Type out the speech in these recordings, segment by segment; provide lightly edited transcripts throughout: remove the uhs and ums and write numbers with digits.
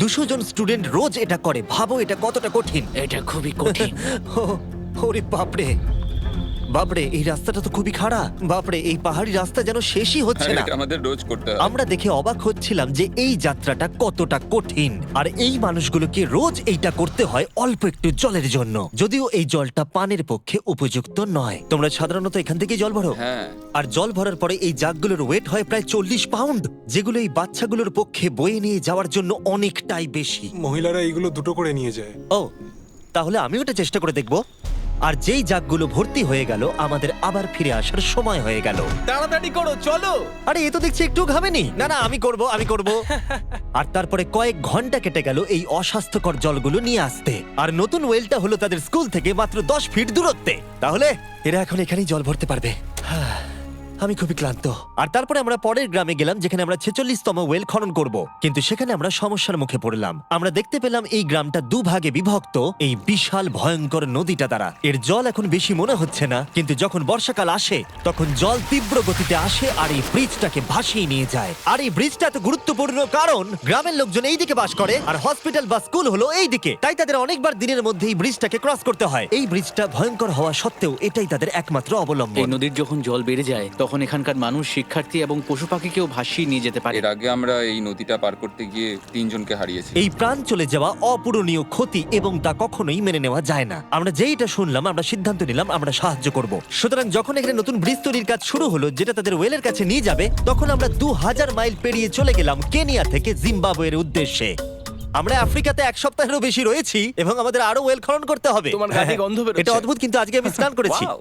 200 জন student রোজ এটা করে। ভাবো এটা কতটা কঠিন। এটা খুবই কঠিন। ওরে বাপরে বাপরে, এই রাস্তাটা তো খুবই খারাপ। বাপরে, এই পাহাড়ি রাস্তা যেন শেষই হচ্ছে না। এটা আমাদের রোজ করতে হয়। আমরা দেখে অবাক হচ্ছিলাম যে এই যাত্রাটা কতটা কঠিন, আর এই মানুষগুলোকে রোজ এইটা করতে হয় অল্প একটু জলের জন্য, যদিও এই জলটা পানের পক্ষে উপযুক্ত নয়। তোমরা সাধারণত এখান থেকে জল ভরো, হ্যাঁ। আর জল ভরার পরে এই জাগগুলোর ওয়েট হয় প্রায় 40 পাউন্ড, যেগুলো এই বাচ্চাগুলোর পক্ষে বয়ে নিয়ে যাওয়ার জন্য অনেকটাই বেশি। মহিলারা এইগুলো দুটো করে নিয়ে যায়। ও, তাহলে আমিও এটা চেষ্টা করে দেখব। আর যেই জাগগুলো ভর্তি হয়ে গেল, আমাদের আবার ফিরে আসার সময় হয়ে গেল। তাড়াতাড়ি করো, চলো। আরে এ তো দেখছি একটু ঘামেনি। না না, আমি করব। আর তারপরে কয়েক ঘন্টা কেটে গেল এই অস্বাস্থ্যকর জলগুলো নিয়ে আসতে, আর নতুন ওয়েলটা হলো তাদের স্কুল থেকে মাত্র 10 ফিট দূরত্বে। তাহলে এরা এখন এখানেই জল ভরতে পারবে। আমি খুবই ক্লান্ত। আর তারপরে আমরা পরের গ্রামে গেলাম, যেখানে আমরা 46তম ওয়েল খনন করব। কিন্তু সেখানে আমরা সমস্যার মুখে পড়লাম। আমরা দেখতে পেলাম এই গ্রামটা দুভাগে বিভক্ত এই বিশাল ভয়ঙ্কর নদীটা দ্বারা। এর জল এখন বেশি মনে হচ্ছে না, কিন্তু যখন বর্ষাকাল আসে তখন জল তীব্র গতিতে আসে আর এই ব্রিজটাকে ভাসিয়ে নিয়ে যায়। আর এই ব্রিজটা এত গুরুত্বপূর্ণ কারণ গ্রামের লোকজন এই দিকে বাস করে, আর হসপিটাল বা স্কুল হলো এই দিকে। তাই তাদের অনেকবার দিনের মধ্যে এই ব্রিজটাকে ক্রস করতে হয়। এই ব্রিজটা ভয়ঙ্কর হওয়া সত্ত্বেও এটাই তাদের একমাত্র এই অবলম্বন। নদীর যখন জল বেড়ে যায় তখন এখানকার মানুষ, শিক্ষার্থী এবং পশু পাখিকেও ভাসিয়ে নিয়ে যেতে পারে। এর আগে আমরা এই নদীটা পার করতে গিয়ে 3 জনকে হারিয়েছি। এই প্রাণ চলে যাওয়া অপূরণীয় ক্ষতি, এবং তা কখনোই মেনে নেওয়া যায় না। আমরা যেইটা শুনলাম, আমরা সিদ্ধান্ত নিলাম আমরা সাহায্য করব। সুতরাং যখন এখানে নতুন ব্রিজ তৈরির কাজ শুরু হলো, যেটা তাদের ওয়েলের কাছে নিয়ে যাবে, তখন আমরা 2000 মাইল পেরিয়ে চলে গেলাম কেনিয়া থেকে জিম্বাবুয়ের উদ্দেশ্যে। আমরা আফ্রিকাতে 1 সপ্তাহেরও বেশি রয়েছি, এবং আমাদের আরো ওয়েল খনন করতে হবে। তোমার গা দিয়ে গন্ধ বেরোচ্ছে। এটা অদ্ভুত, কিন্তু আজকে আমি স্নান করেছি। Wow!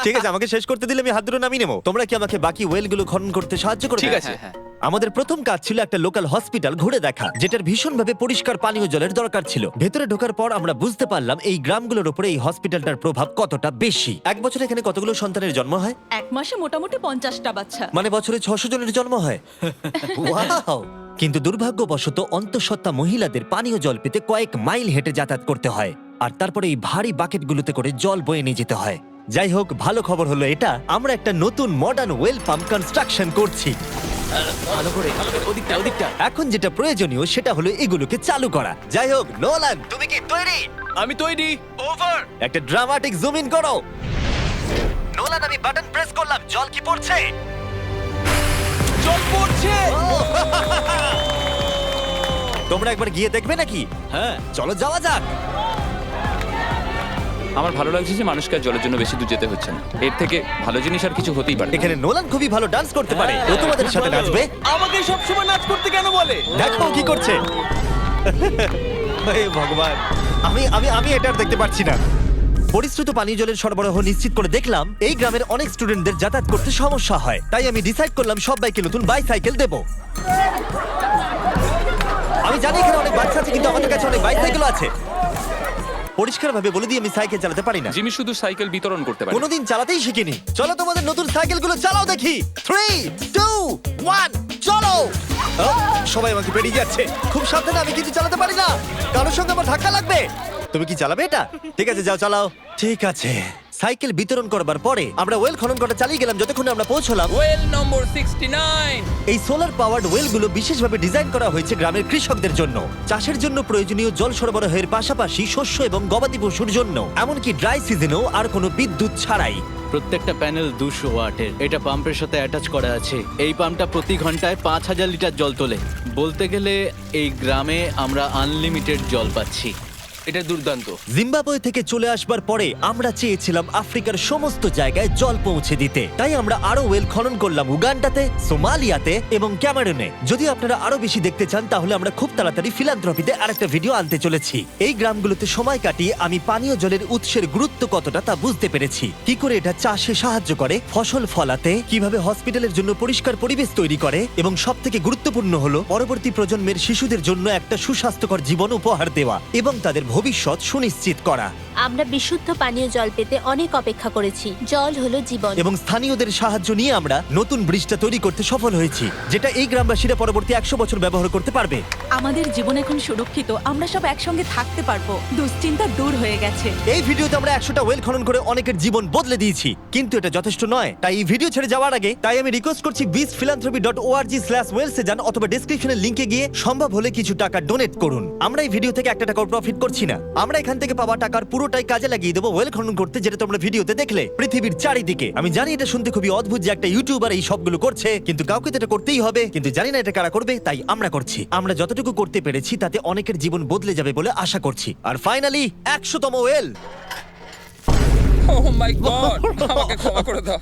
ঠিক আছে, আমাকে শেষ করতে দিলে আমি হাত দুটো নামিয়ে নেবো। তোমরা কি আমাকে বাকি ওয়েলগুলো খনন করতে সাহায্য করবে? ঠিক আছে। আমাদের প্রথম কাজ ছিল একটা লোকাল হসপিটাল ঘুরে দেখা, যেটার ভীষণভাবে পরিষ্কার পানীয় জলের দরকার ছিল। ভেতরে ঢোকার পর আমরা বুঝতে পারলাম এই গ্রামগুলোর উপরে এই হসপিটালটার প্রভাব কতটা বেশি। এক বছরে এখানে কতগুলো সন্তানের জন্ম হয়? এক মাসে মোটামুটি 50টা বাচ্চা। মানে বছরে 600 জনের জন্ম হয়। ওয়াও! কিন্তু দুর্ভাগ্যবশত অন্তঃসত্ত্বা মহিলাদের পানীয় জল পেতে কয়েক মাইল হেঁটে যাতায়াত করতে হয়, আর তারপরে এই ভারী বাকেটগুলোতে করে জল বয়ে নিয়ে যেতে হয়। যাই হোক, ভালো খবর হলো এটা, আমরা একটা নতুন মডার্ন ওয়েল পাম্প কনস্ট্রাকশন করছি। ভালো করে, ওদিকটা। এখন যেটা প্রয়োজনীয় সেটা হলো এগুলোকে চালু করা। যাই হোক, নোলান, তুমি কি তৈরি? আমি তৈরি। ওভার! একটা ড্রামাটিক জুম ইন করো। নোলান, আমি বাটন প্রেস করলাম, জল কি পড়ছে? জল পড়ছে। তোমরা একবার গিয়ে দেখবে নাকি? হ্যাঁ। চলো যাওয়া যাক। আমার ভালো লাগছে যে মানুষকে আর জলের জন্য বেশি দূর যেতে হচ্ছে না। এর থেকে ভালো জিনিস আর কিছু হতেই পারে না। এখানে নোলান খুবই ভালো ডান্স করতে পারে। ও তোমাদের সাথে নাচবে। আমাকে সব সময় নাচ করতে কেন বলে? দেখো ও কি করছে। হে ভগবান, আমি আমি আমি এটা আর দেখতে পাচ্ছি না। পরিশ্রুত পানীয় জলের সরবরাহ নিশ্চিত করে দেখলাম এই গ্রামের অনেক স্টুডেন্টদের যাতায়াত করতে সমস্যা হয়। তাই আমি ডিসাইড করলাম সবাইকে নতুন বাইসাইকেল দেব। আমি জানি এখানে অনেক বাচ্চা আছে, কিন্তু আমাদের কাছে অনেক বাইসাইকেল আছে। পরিষ্কারভাবে বলে দিই, আমি সাইকেল চালাতে পারি না। জিমি শুধু সাইকেল বিতরণ করতে পারে। কোনোদিন চালাতেই শিখিনি। চলো তোমাদের নতুন সাইকেলগুলো চালাও দেখি। 3, 2, 1, চলো। ও, সবাই আমাকে বেরিয়ে যাচ্ছে। খুব সাবধানে, আমি কিন্তু চালাতে পারি না। কারোর সঙ্গে আমার ধাক্কা লাগবে। তুমি কি চালাবে এটা? ঠিক আছে, যাও চালাও। ঠিক আছে। সাইকেল বিতরণ করবার পরে আমরা ওয়েল খনন করা চালিয়ে গেলাম যতক্ষণ আমরা পৌঁছলাম ওয়েল নম্বর 69। এই সোলার পাওয়ার্ড ওয়েলগুলো বিশেষভাবে ডিজাইন করা হয়েছে গ্রামের কৃষকদের জন্য। চাষের জন্য প্রয়োজনীয় জল সরবরাহের পাশাপাশি শস্য এবং গবাদি পশুর জন্য, এমনকি ড্রাই সিজনেও আর কোনো বিদ্যুৎ ছাড়াই। প্রত্যেকটা প্যানেল 200 ওয়াটের। এটা পাম্পের সাথে অ্যাটাচ করা আছে। এই পাম্পটা প্রতি ঘন্টায় 5000 লিটার জল তোলে। বলতে গেলে এই গ্রামে আমরা আনলিমিটেড জল পাচ্ছি। এটা দুর্দান্ত। জিম্বাবুয়ে থেকে চলে আসবার পরে আমরা চেয়েছিলাম আফ্রিকার সমস্ত জায়গায় জল পৌঁছে দিতে। তাই আমরা আরো ওয়েল খনন করলাম উগান্ডাতে, সোমালিয়াতে এবং ক্যামেরুনে। যদি আপনারা আরো বেশি দেখতে চান, তাহলে আমরা খুব তাড়াতাড়ি ফিলান্থ্রপিতে আরেকটা ভিডিও আনতে চলেছি। এই গ্রামগুলোতে সময় কাটিয়ে আমি পানীয় জলের উৎসের গুরুত্ব কতটা তা বুঝতে পেরেছি। কি করে এটা চাষে সাহায্য করে, ফসল ফলাতে, কিভাবে হসপিটালের জন্য পরিষ্কার পরিবেশ তৈরি করে, এবং সবথেকে গুরুত্বপূর্ণ হলো পরবর্তী প্রজন্মের শিশুদের জন্য একটা সুস্বাস্থ্যকর জীবন উপহার দেওয়া এবং তাদের ভবিষ্যৎ সুনিশ্চিত করা। আমরা বিশুদ্ধ পানীয় জল পেতে অনেক অপেক্ষা করেছি। জল হলো জীবন। এবং স্থানীয়দের সাহায্য নিয়ে আমরা নতুন ব্রিজটা তৈরি করতে সফল হয়েছি, যেটা এই গ্রামবাসীরা পরবর্তী 100 বছর ব্যবহার করতে পারবে। আমাদের জীবন এখন সুরক্ষিত, আমরা সব একসঙ্গে থাকতে পারবো, দুশ্চিন্তা দূর হয়ে গেছে। এই ভিডিওতে আমরা 100টা ওয়েল খনন করে অনেকের জীবন বদলে দিয়েছি, কিন্তু এটা যথেষ্ট নয়। তাই এই ভিডিও ছেড়ে যাওয়ার আগে আমি রিকোয়েস্ট করছি beastphilanthropy.org/wales এ যান অথবা ডেসক্রিপশনের লিংকে গিয়ে সম্ভব হলে কিছু টাকা ডোনেট করুন। আমরা এই ভিডিও থেকে একটা টাকাও প্রফিট করছি না, আমরা এখান থেকে পাওয়া টাকার পুরোটাই কাজে লাগিয়ে দেবো ওয়েল খনন করতে, যেটা তোমরা ভিডিওতে দেখলে পৃথিবীর চারিদিকে। আমি জানি এটা শুনতে খুবই অদ্ভুত যে একটা ইউটিউবার এই সবগুলো করছে, কিন্তু কাউকে তো এটা করতেই হবে। কিন্তু জানি না এটা কারা করবে, তাই আমরা করছি। আমরা যতটুকু করতে পেরেছি তাতে অনেকের জীবন বদলে যাবে বলে আশা করছি। আর ফাইনালি 100তম ওয়েল। ও মাই গড, আমাকে ক্ষমা করে দাও।